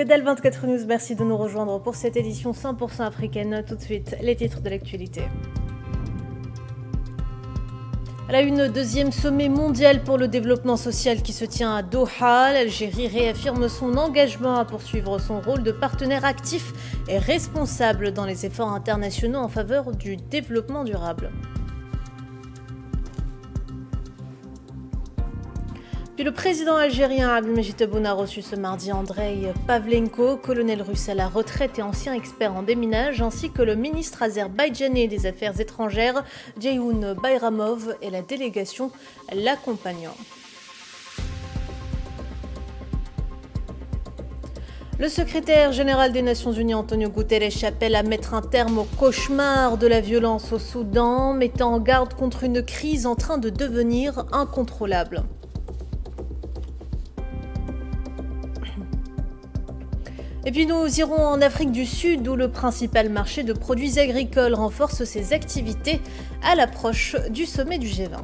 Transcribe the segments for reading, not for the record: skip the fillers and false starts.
Ougadal 24 News, merci de nous rejoindre pour cette édition 100% africaine. Tout de suite, les titres de l'actualité. À la une, deuxième sommet mondial pour le développement social qui se tient à Doha. L'Algérie réaffirme son engagement à poursuivre son rôle de partenaire actif et responsable dans les efforts internationaux en faveur du développement durable. Puis le président algérien Abdelmajid Tebboune a reçu ce mardi Andrei Pavlenko, colonel russe à la retraite et ancien expert en déminage, ainsi que le ministre azerbaïdjanais des Affaires étrangères, Ceyhun Bayramov, et la délégation l'accompagnant. Le secrétaire général des Nations Unies, Antonio Guterres, appelle à mettre un terme au cauchemar de la violence au Soudan, mettant en garde contre une crise en train de devenir incontrôlable. Et puis nous irons en Afrique du Sud où le principal marché de produits agricoles renforce ses activités à l'approche du sommet du G20.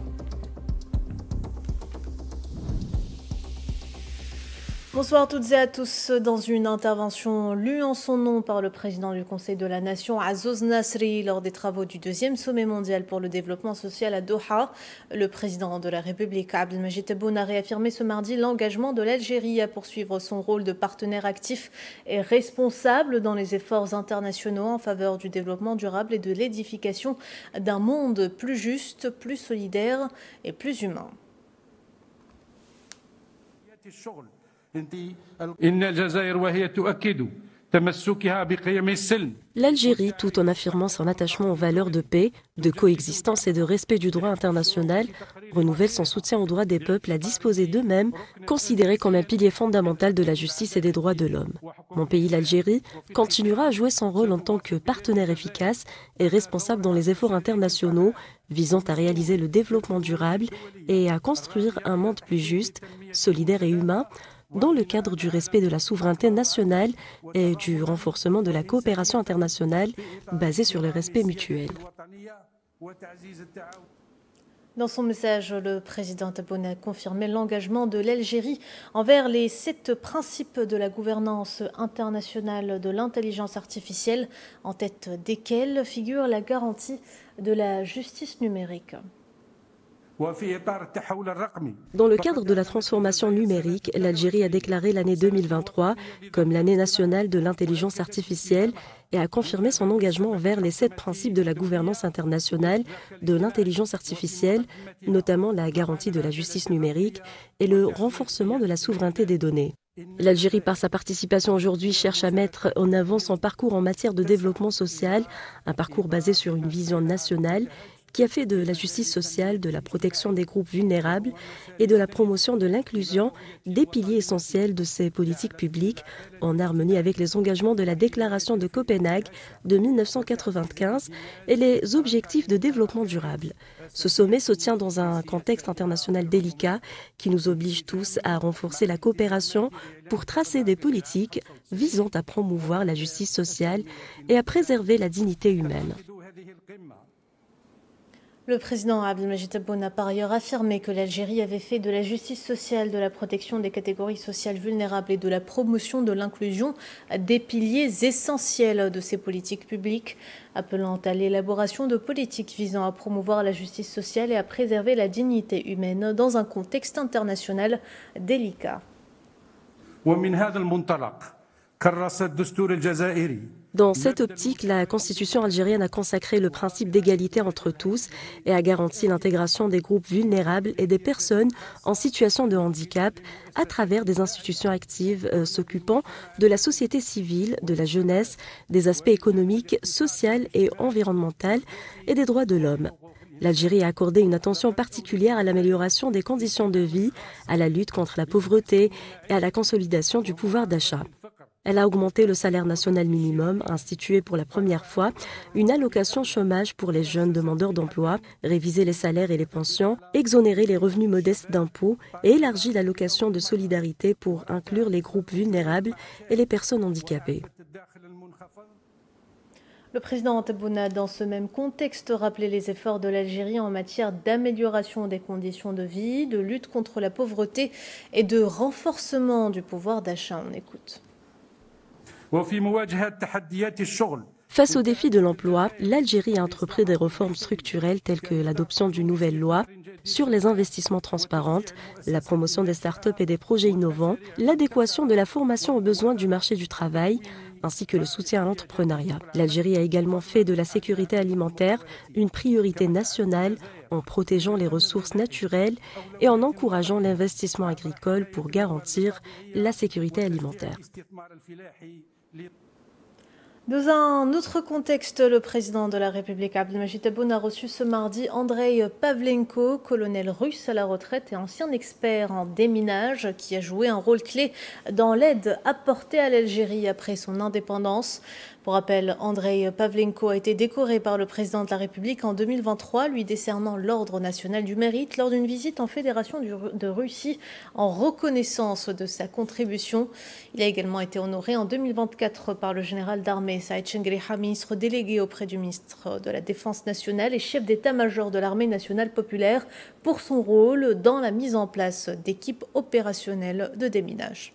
Bonsoir à toutes et à tous. Dans une intervention lue en son nom par le président du Conseil de la Nation, Azzouz Nasri, lors des travaux du deuxième sommet mondial pour le développement social à Doha, le président de la République, Abdelmajid Tebboune, a réaffirmé ce mardi l'engagement de l'Algérie à poursuivre son rôle de partenaire actif et responsable dans les efforts internationaux en faveur du développement durable et de l'édification d'un monde plus juste, plus solidaire et plus humain. L'Algérie, tout en affirmant son attachement aux valeurs de paix, de coexistence et de respect du droit international, renouvelle son soutien aux droits des peuples à disposer d'eux-mêmes, considérés comme un pilier fondamental de la justice et des droits de l'homme. Mon pays, l'Algérie, continuera à jouer son rôle en tant que partenaire efficace et responsable dans les efforts internationaux visant à réaliser le développement durable et à construire un monde plus juste, solidaire et humain, dans le cadre du respect de la souveraineté nationale et du renforcement de la coopération internationale basée sur le respect mutuel. Dans son message, le président Tebboune a confirmé l'engagement de l'Algérie envers les 7 principes de la gouvernance internationale de l'intelligence artificielle, en tête desquels figure la garantie de la justice numérique. Dans le cadre de la transformation numérique, l'Algérie a déclaré l'année 2023 comme l'année nationale de l'intelligence artificielle et a confirmé son engagement envers les 7 principes de la gouvernance internationale de l'intelligence artificielle, notamment la garantie de la justice numérique et le renforcement de la souveraineté des données. L'Algérie, par sa participation aujourd'hui, cherche à mettre en avant son parcours en matière de développement social, un parcours basé sur une vision nationale qui a fait de la justice sociale, de la protection des groupes vulnérables et de la promotion de l'inclusion des piliers essentiels de ces politiques publiques, en harmonie avec les engagements de la déclaration de Copenhague de 1995 et les objectifs de développement durable. Ce sommet se tient dans un contexte international délicat qui nous oblige tous à renforcer la coopération pour tracer des politiques visant à promouvoir la justice sociale et à préserver la dignité humaine. Le président Abdelmajid Tebboune a par ailleurs affirmé que l'Algérie avait fait de la justice sociale, de la protection des catégories sociales vulnérables et de la promotion de l'inclusion des piliers essentiels de ses politiques publiques, appelant à l'élaboration de politiques visant à promouvoir la justice sociale et à préserver la dignité humaine dans un contexte international délicat. Dans cette optique, la Constitution algérienne a consacré le principe d'égalité entre tous et a garanti l'intégration des groupes vulnérables et des personnes en situation de handicap à travers des institutions actives s'occupant de la société civile, de la jeunesse, des aspects économiques, sociaux et environnementaux et des droits de l'homme. L'Algérie a accordé une attention particulière à l'amélioration des conditions de vie, à la lutte contre la pauvreté et à la consolidation du pouvoir d'achat. Elle a augmenté le salaire national minimum, institué pour la première fois une allocation chômage pour les jeunes demandeurs d'emploi, révisé les salaires et les pensions, exonéré les revenus modestes d'impôts et élargi l'allocation de solidarité pour inclure les groupes vulnérables et les personnes handicapées. Le président Tebboune a, dans ce même contexte, rappelé les efforts de l'Algérie en matière d'amélioration des conditions de vie, de lutte contre la pauvreté et de renforcement du pouvoir d'achat. On écoute. Face aux défis de l'emploi, l'Algérie a entrepris des réformes structurelles telles que l'adoption d'une nouvelle loi sur les investissements transparents, la promotion des startups et des projets innovants, l'adéquation de la formation aux besoins du marché du travail, ainsi que le soutien à l'entrepreneuriat. L'Algérie a également fait de la sécurité alimentaire une priorité nationale en protégeant les ressources naturelles et en encourageant l'investissement agricole pour garantir la sécurité alimentaire. Dans un autre contexte, le président de la République, Abdelmadjid Tebboune, a reçu ce mardi Andrei Pavlenko, colonel russe à la retraite et ancien expert en déminage, qui a joué un rôle clé dans l'aide apportée à l'Algérie après son indépendance. Pour rappel, Andrei Pavlenko a été décoré par le président de la République en 2023, lui décernant l'Ordre national du mérite lors d'une visite en Fédération de Russie en reconnaissance de sa contribution. Il a également été honoré en 2024 par le général d'armée Saïd Chengriha, ministre délégué auprès du ministre de la Défense nationale et chef d'état-major de l'armée nationale populaire, pour son rôle dans la mise en place d'équipes opérationnelles de déminage.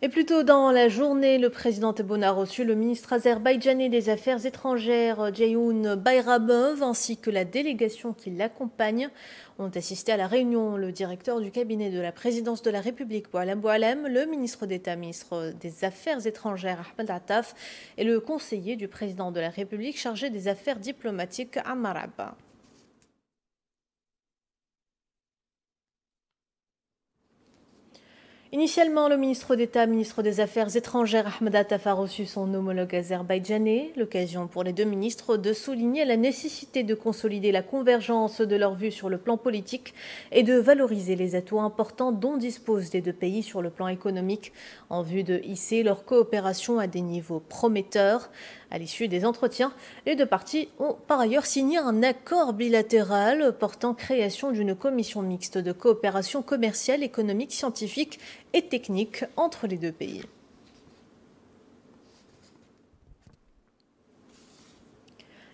Et plus tôt dans la journée, le président Tebboune a reçu le ministre azerbaïdjanais des Affaires étrangères, Ceyhun Bayramov, ainsi que la délégation qui l'accompagne. Ont assisté à la réunion le directeur du cabinet de la présidence de la République, Boualem Boualem, le ministre d'État, ministre des Affaires étrangères, Ahmed Attaf, et le conseiller du président de la République chargé des affaires diplomatiques, Ammar Abba. Initialement, le ministre d'État, ministre des Affaires étrangères, Ahmed Attaf, a reçu son homologue azerbaïdjanais. L'occasion pour les deux ministres de souligner la nécessité de consolider la convergence de leurs vues sur le plan politique et de valoriser les atouts importants dont disposent les deux pays sur le plan économique en vue de hisser leur coopération à des niveaux prometteurs. À l'issue des entretiens, les deux parties ont par ailleurs signé un accord bilatéral portant création d'une commission mixte de coopération commerciale, économique, scientifique et technique entre les deux pays.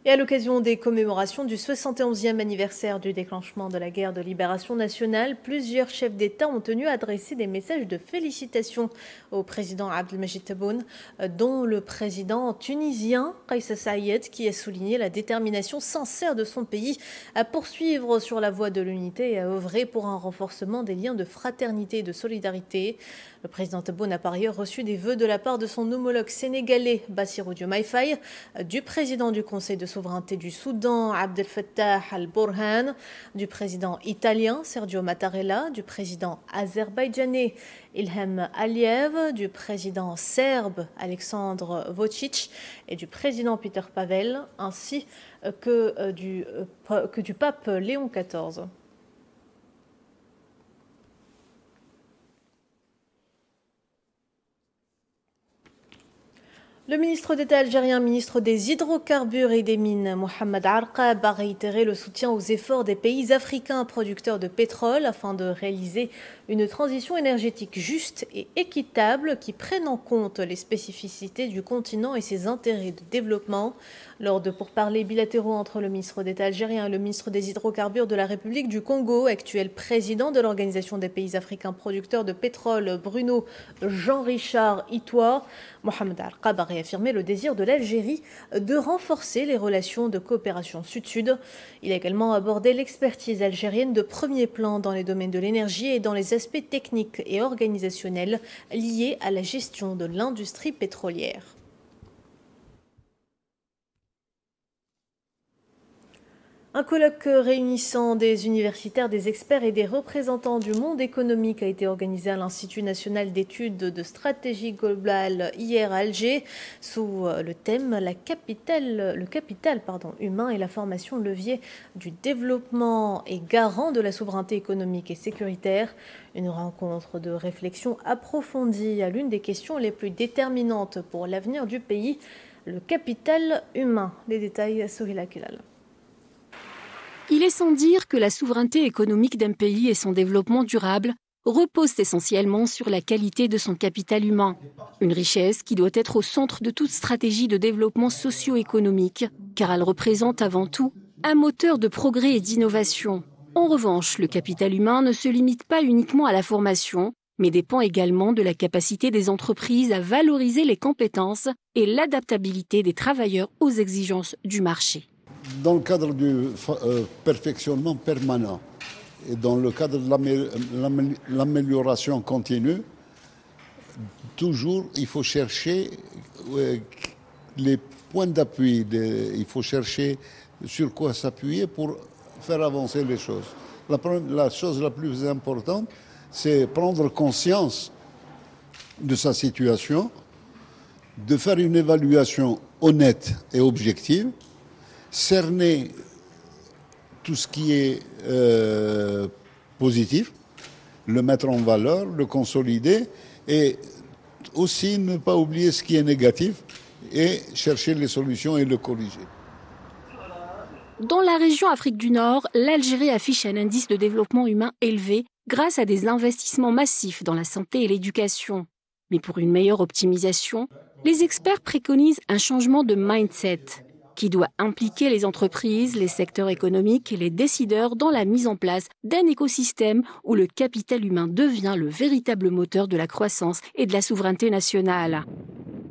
Et à l'occasion des commémorations du 71e anniversaire du déclenchement de la guerre de libération nationale, plusieurs chefs d'État ont tenu à adresser des messages de félicitations au président Abdelmadjid Tebboune, dont le président tunisien Kais Saied, qui a souligné la détermination sincère de son pays à poursuivre sur la voie de l'unité et à œuvrer pour un renforcement des liens de fraternité et de solidarité. Le président Tebboune a par ailleurs reçu des vœux de la part de son homologue sénégalais Bassirou Diomaye Faye, du président du Conseil de souveraineté du Soudan Abdel Fattah al-Burhan, du président italien Sergio Mattarella, du président azerbaïdjanais Ilham Aliyev, du président serbe Alexandre Vučić et du président Peter Pavel, ainsi que du pape Léon XIV. Le ministre d'État algérien, ministre des Hydrocarbures et des Mines, Mohamed Arqab, a réitéré le soutien aux efforts des pays africains producteurs de pétrole afin de réaliser une transition énergétique juste et équitable qui prenne en compte les spécificités du continent et ses intérêts de développement. Lors de pourparlers bilatéraux entre le ministre d'État algérien et le ministre des Hydrocarbures de la République du Congo, actuel président de l'Organisation des pays africains producteurs de pétrole, Bruno Jean-Richard Itoir, Mohamed Arqab a réaffirmé le désir de l'Algérie de renforcer les relations de coopération sud-sud. Il a également abordé l'expertise algérienne de premier plan dans les domaines de l'énergie et dans les aspects techniques et organisationnels liés à la gestion de l'industrie pétrolière. Un colloque réunissant des universitaires, des experts et des représentants du monde économique a été organisé à l'Institut national d'études de stratégie globale hier à Alger sous le thème le capital humain et la formation levier du développement et garant de la souveraineté économique et sécuritaire. Une rencontre de réflexion approfondie à l'une des questions les plus déterminantes pour l'avenir du pays, le capital humain. Les détails, Sohila Kelal. Il est sans dire que la souveraineté économique d'un pays et son développement durable reposent essentiellement sur la qualité de son capital humain. Une richesse qui doit être au centre de toute stratégie de développement socio-économique, car elle représente avant tout un moteur de progrès et d'innovation. En revanche, le capital humain ne se limite pas uniquement à la formation, mais dépend également de la capacité des entreprises à valoriser les compétences et l'adaptabilité des travailleurs aux exigences du marché. Dans le cadre du perfectionnement permanent et dans le cadre de l'amélioration continue, toujours il faut chercher les points d'appui, il faut chercher sur quoi s'appuyer pour faire avancer les choses. La chose la plus importante, c'est prendre conscience de sa situation, de faire une évaluation honnête et objective, cerner tout ce qui est positif, le mettre en valeur, le consolider et aussi ne pas oublier ce qui est négatif et chercher les solutions et le corriger. Dans la région Afrique du Nord, l'Algérie affiche un indice de développement humain élevé grâce à des investissements massifs dans la santé et l'éducation. Mais pour une meilleure optimisation, les experts préconisent un changement de mindset qui doit impliquer les entreprises, les secteurs économiques et les décideurs dans la mise en place d'un écosystème où le capital humain devient le véritable moteur de la croissance et de la souveraineté nationale.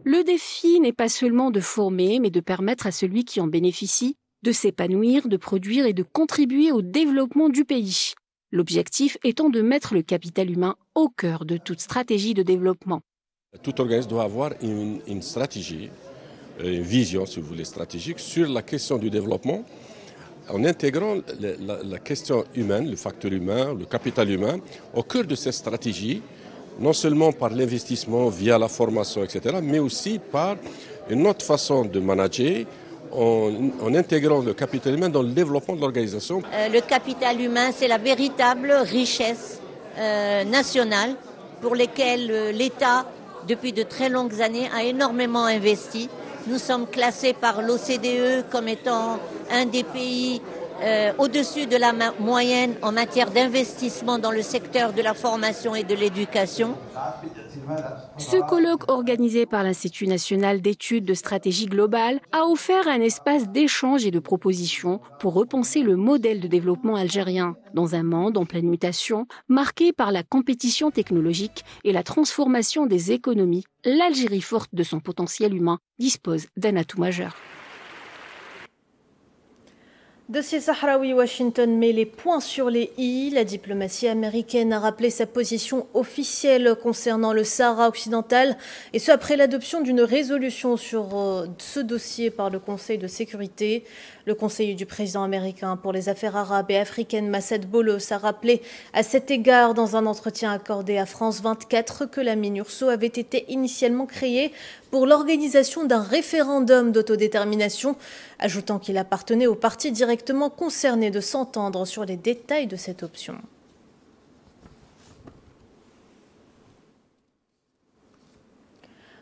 Le défi n'est pas seulement de former, mais de permettre à celui qui en bénéficie de s'épanouir, de produire et de contribuer au développement du pays. L'objectif étant de mettre le capital humain au cœur de toute stratégie de développement. Tout organisme doit avoir une stratégie, une vision, si vous voulez, stratégique sur la question du développement, en intégrant la question humaine, le facteur humain, le capital humain, au cœur de cette stratégie, non seulement par l'investissement via la formation, etc., mais aussi par une autre façon de manager, en intégrant le capital humain dans le développement de l'organisation. Le capital humain, c'est la véritable richesse nationale pour laquelle l'État, depuis de très longues années, a énormément investi. Nous sommes classés par l'OCDE comme étant un des pays au-dessus de la moyenne en matière d'investissement dans le secteur de la formation et de l'éducation. Ce colloque organisé par l'Institut national d'études de stratégie globale a offert un espace d'échange et de propositions pour repenser le modèle de développement algérien dans un monde en pleine mutation, marqué par la compétition technologique et la transformation des économies. L'Algérie, forte de son potentiel humain, dispose d'un atout majeur. Dossier sahraoui, Washington met les points sur les i. La diplomatie américaine a rappelé sa position officielle concernant le Sahara occidental, et ce après l'adoption d'une résolution sur ce dossier par le Conseil de sécurité. Le conseiller du président américain pour les affaires arabes et africaines, Massad Boulos, a rappelé à cet égard dans un entretien accordé à France 24 que la MINURSO avait été initialement créée pour l'organisation d'un référendum d'autodétermination, ajoutant qu'il appartenait aux parties directement concernées de s'entendre sur les détails de cette option.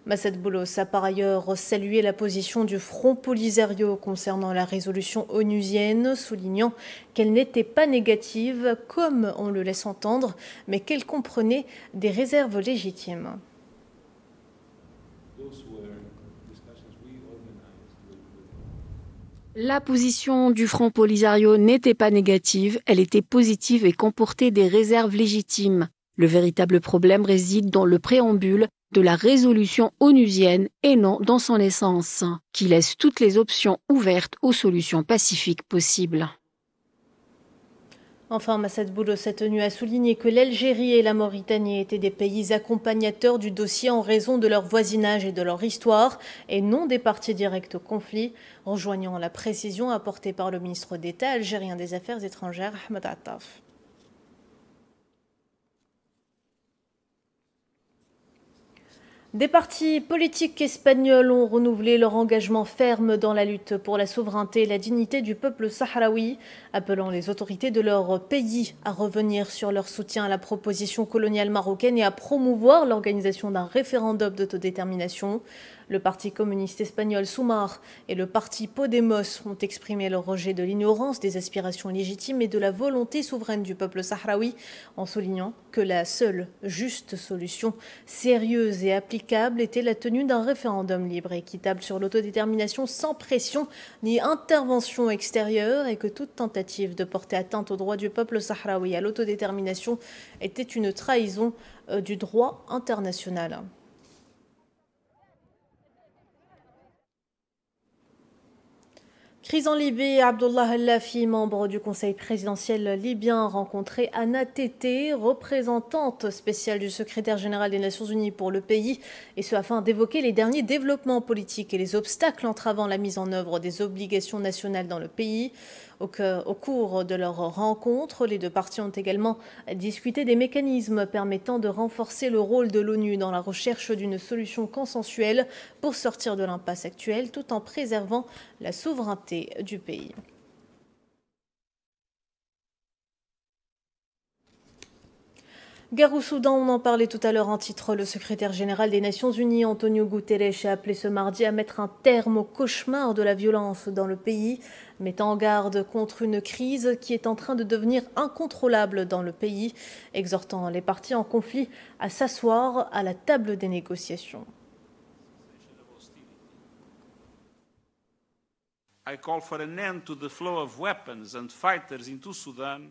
Massad Boulos a par ailleurs salué la position du Front Polisario concernant la résolution onusienne, soulignant qu'elle n'était pas négative, comme on le laisse entendre, mais qu'elle comprenait des réserves légitimes. La position du Front Polisario n'était pas négative, elle était positive et comportait des réserves légitimes. Le véritable problème réside dans le préambule de la résolution onusienne et non dans son essence, qui laisse toutes les options ouvertes aux solutions pacifiques possibles. Enfin, Massad Boulos a tenu à souligner que l'Algérie et la Mauritanie étaient des pays accompagnateurs du dossier en raison de leur voisinage et de leur histoire, et non des parties directes au conflit, rejoignant la précision apportée par le ministre d'État algérien des Affaires étrangères, Ahmed Attaf. Des partis politiques espagnols ont renouvelé leur engagement ferme dans la lutte pour la souveraineté et la dignité du peuple sahraoui, appelant les autorités de leur pays à revenir sur leur soutien à la proposition coloniale marocaine et à promouvoir l'organisation d'un référendum d'autodétermination. Le Parti communiste espagnol Sumar et le Parti Podemos ont exprimé leur rejet de l'ignorance des aspirations légitimes et de la volonté souveraine du peuple sahraoui, en soulignant que la seule juste solution sérieuse et applicable était la tenue d'un référendum libre et équitable sur l'autodétermination sans pression ni intervention extérieure, et que toute tentative de porter atteinte au droit du peuple sahraoui à l'autodétermination était une trahison du droit international. Crise en Libye, Abdullah al-Lafi, membre du conseil présidentiel libyen, a rencontré Anna Tété, représentante spéciale du secrétaire général des Nations Unies pour le pays, et ce afin d'évoquer les derniers développements politiques et les obstacles entravant la mise en œuvre des obligations nationales dans le pays. Au cours de leur rencontre, les deux parties ont également discuté des mécanismes permettant de renforcer le rôle de l'ONU dans la recherche d'une solution consensuelle pour sortir de l'impasse actuelle tout en préservant la souveraineté du pays. Guerre au Soudan, on en parlait tout à l'heure en titre. Le secrétaire général des Nations Unies, Antonio Guterres, a appelé ce mardi à mettre un terme au cauchemar de la violence dans le pays, mettant en garde contre une crise qui est en train de devenir incontrôlable dans le pays, exhortant les parties en conflit à s'asseoir à la table des négociations.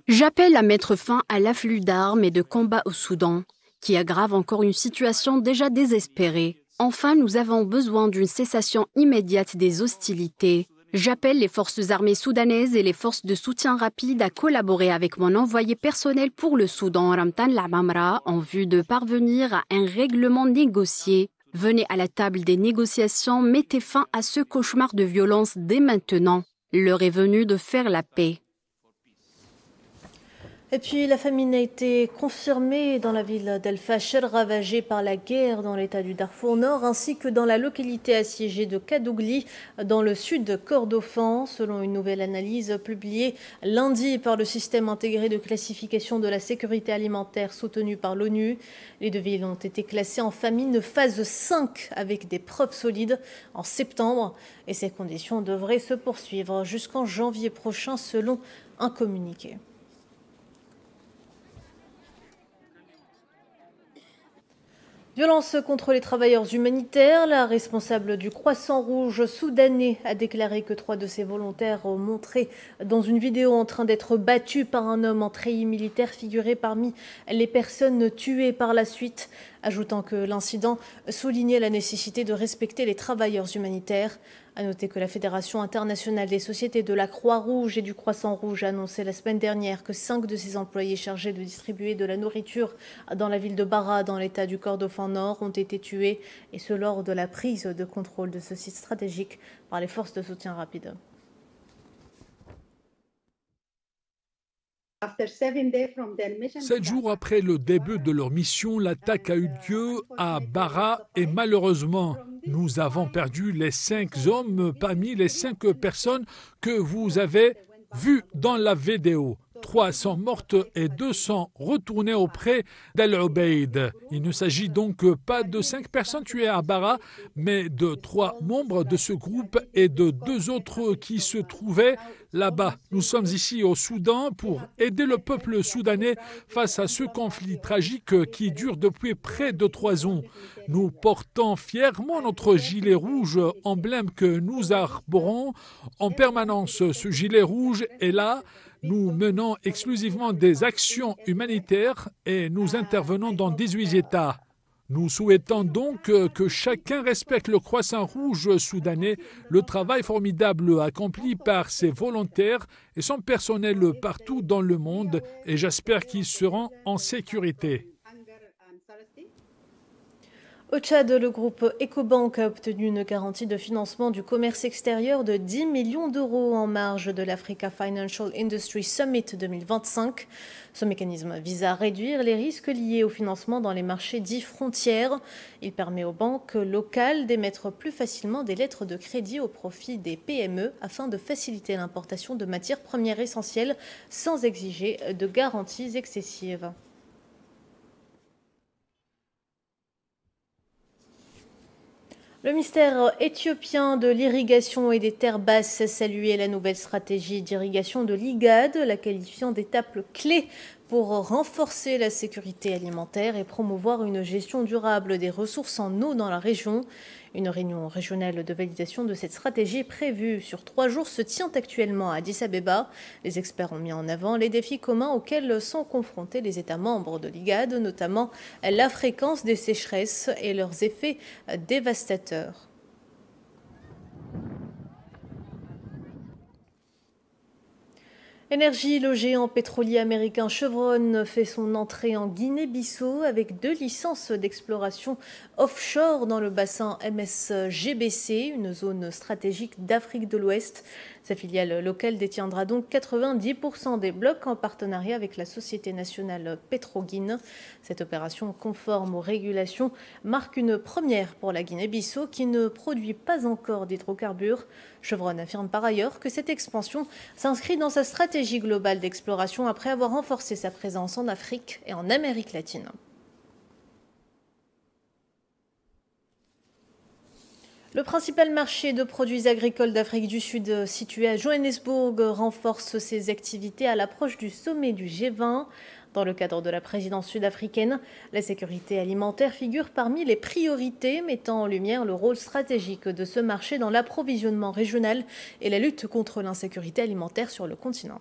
J'appelle à mettre fin à l'afflux d'armes et de combats au Soudan, qui aggrave encore une situation déjà désespérée. Enfin, nous avons besoin d'une cessation immédiate des hostilités. J'appelle les forces armées soudanaises et les forces de soutien rapide à collaborer avec mon envoyé personnel pour le Soudan, Ramtan Lamamra, en vue de parvenir à un règlement négocié. Venez à la table des négociations, mettez fin à ce cauchemar de violence dès maintenant. L'heure est venue de faire la paix. Et puis la famine a été confirmée dans la ville d'El-Fasher, ravagée par la guerre dans l'état du Darfour Nord, ainsi que dans la localité assiégée de Kadougli, dans le sud de Kordofan, selon une nouvelle analyse publiée lundi par le système intégré de classification de la sécurité alimentaire soutenu par l'ONU. Les deux villes ont été classées en famine phase 5 avec des preuves solides en septembre, et ces conditions devraient se poursuivre jusqu'en janvier prochain selon un communiqué. Violence contre les travailleurs humanitaires. La responsable du Croissant Rouge soudanais a déclaré que 3 de ses volontaires ont montré dans une vidéo en train d'être battus par un homme en treillis militaire figuré parmi les personnes tuées par la suite, ajoutant que l'incident soulignait la nécessité de respecter les travailleurs humanitaires. À noter que la Fédération internationale des sociétés de la Croix-Rouge et du Croissant Rouge a annoncé la semaine dernière que 5 de ses employés chargés de distribuer de la nourriture dans la ville de Bara, dans l'état du Kordofan Nord, ont été tués, et ce lors de la prise de contrôle de ce site stratégique par les forces de soutien rapide. 7 jours après le début de leur mission, l'attaque a eu lieu à Bara et malheureusement, nous avons perdu les 5 hommes parmi les 5 personnes que vous avez vues dans la vidéo. 3 sont mortes et 2 sont retournées auprès d'Al-Ubaid. Il ne s'agit donc pas de 5 personnes tuées à Bara, mais de 3 membres de ce groupe et de 2 autres qui se trouvaient là-bas. Nous sommes ici au Soudan pour aider le peuple soudanais face à ce conflit tragique qui dure depuis près de 3 ans. Nous portons fièrement notre gilet rouge, emblème que nous arborons en permanence. Ce gilet rouge est là. Nous menons exclusivement des actions humanitaires et nous intervenons dans 18 États. Nous souhaitons donc que chacun respecte le Croissant Rouge soudanais, le travail formidable accompli par ses volontaires et son personnel partout dans le monde, et j'espère qu'ils seront en sécurité. Au Tchad, le groupe Ecobank a obtenu une garantie de financement du commerce extérieur de 10 millions d'euros en marge de l'Africa Financial Industry Summit 2025. Ce mécanisme vise à réduire les risques liés au financement dans les marchés dits frontières. Il permet aux banques locales d'émettre plus facilement des lettres de crédit au profit des PME afin de faciliter l'importation de matières premières essentielles sans exiger de garanties excessives. Le ministère éthiopien de l'irrigation et des terres basses a salué la nouvelle stratégie d'irrigation de l'IGAD, la qualifiant d'étape clé pour renforcer la sécurité alimentaire et promouvoir une gestion durable des ressources en eau dans la région. Une réunion régionale de validation de cette stratégie prévue sur 3 jours se tient actuellement à Addis Abeba. Les experts ont mis en avant les défis communs auxquels sont confrontés les États membres de l'IGAD, notamment la fréquence des sécheresses et leurs effets dévastateurs. Énergie, le géant pétrolier américain Chevron fait son entrée en Guinée-Bissau avec 2 licences d'exploration offshore dans le bassin MSGBC, une zone stratégique d'Afrique de l'Ouest. Sa filiale locale détiendra donc 90% des blocs en partenariat avec la Société nationale Petroguine. Cette opération conforme aux régulations marque une première pour la Guinée-Bissau qui ne produit pas encore d'hydrocarbures. Chevron affirme par ailleurs que cette expansion s'inscrit dans sa stratégie globale d'exploration après avoir renforcé sa présence en Afrique et en Amérique latine. Le principal marché de produits agricoles d'Afrique du Sud, situé à Johannesburg, renforce ses activités à l'approche du sommet du G20. Dans le cadre de la présidence sud-africaine, la sécurité alimentaire figure parmi les priorités, mettant en lumière le rôle stratégique de ce marché dans l'approvisionnement régional et la lutte contre l'insécurité alimentaire sur le continent.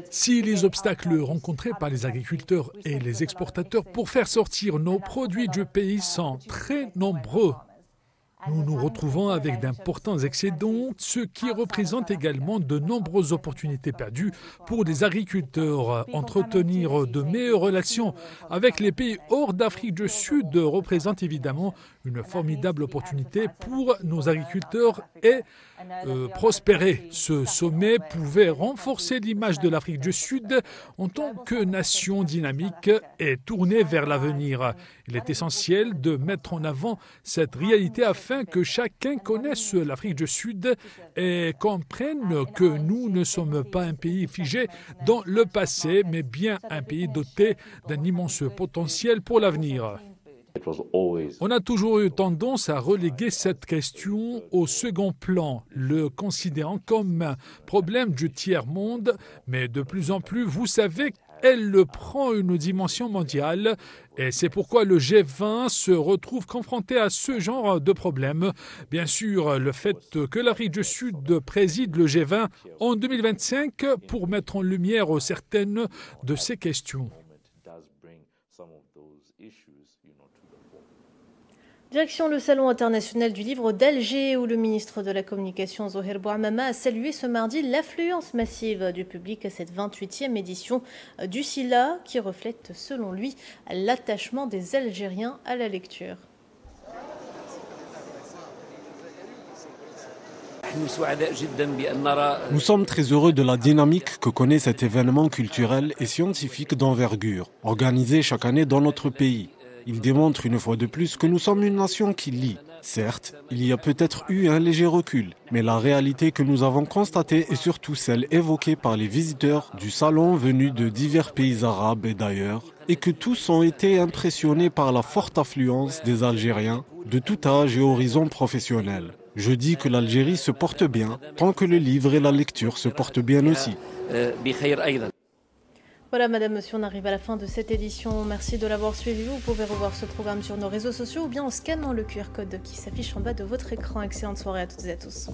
Si les obstacles rencontrés par les agriculteurs et les exportateurs pour faire sortir nos produits du pays sont très nombreux, nous nous retrouvons avec d'importants excédents, ce qui représente également de nombreuses opportunités perdues pour les agriculteurs. Entretenir de meilleures relations avec les pays hors d'Afrique du Sud représente évidemment une formidable opportunité pour nos agriculteurs et prospérer. Ce sommet pouvait renforcer l'image de l'Afrique du Sud en tant que nation dynamique et tournée vers l'avenir. Il est essentiel de mettre en avant cette réalité afin que chacun connaisse l'Afrique du Sud et comprenne que nous ne sommes pas un pays figé dans le passé, mais bien un pays doté d'un immense potentiel pour l'avenir. On a toujours eu tendance à reléguer cette question au second plan, le considérant comme un problème du tiers-monde, mais de plus en plus, vous savez, elle prend une dimension mondiale et c'est pourquoi le G20 se retrouve confronté à ce genre de problème. Bien sûr, le fait que l'Afrique du Sud préside le G20 en 2025 pour mettre en lumière certaines de ces questions. Direction le Salon international du livre d'Alger où le ministre de la Communication Zohair Bouamama a salué ce mardi l'affluence massive du public à cette 28e édition du SILA qui reflète selon lui l'attachement des Algériens à la lecture. Nous sommes très heureux de la dynamique que connaît cet événement culturel et scientifique d'envergure, organisé chaque année dans notre pays. Il démontre une fois de plus que nous sommes une nation qui lit. Certes, il y a peut-être eu un léger recul, mais la réalité que nous avons constatée est surtout celle évoquée par les visiteurs du salon venus de divers pays arabes et d'ailleurs, et que tous ont été impressionnés par la forte affluence des Algériens de tout âge et horizon professionnel. Je dis que l'Algérie se porte bien, tant que le livre et la lecture se portent bien aussi. Voilà, madame, monsieur, on arrive à la fin de cette édition. Merci de l'avoir suivi. Vous pouvez revoir ce programme sur nos réseaux sociaux ou bien en scannant le QR code qui s'affiche en bas de votre écran. Excellente soirée à toutes et à tous.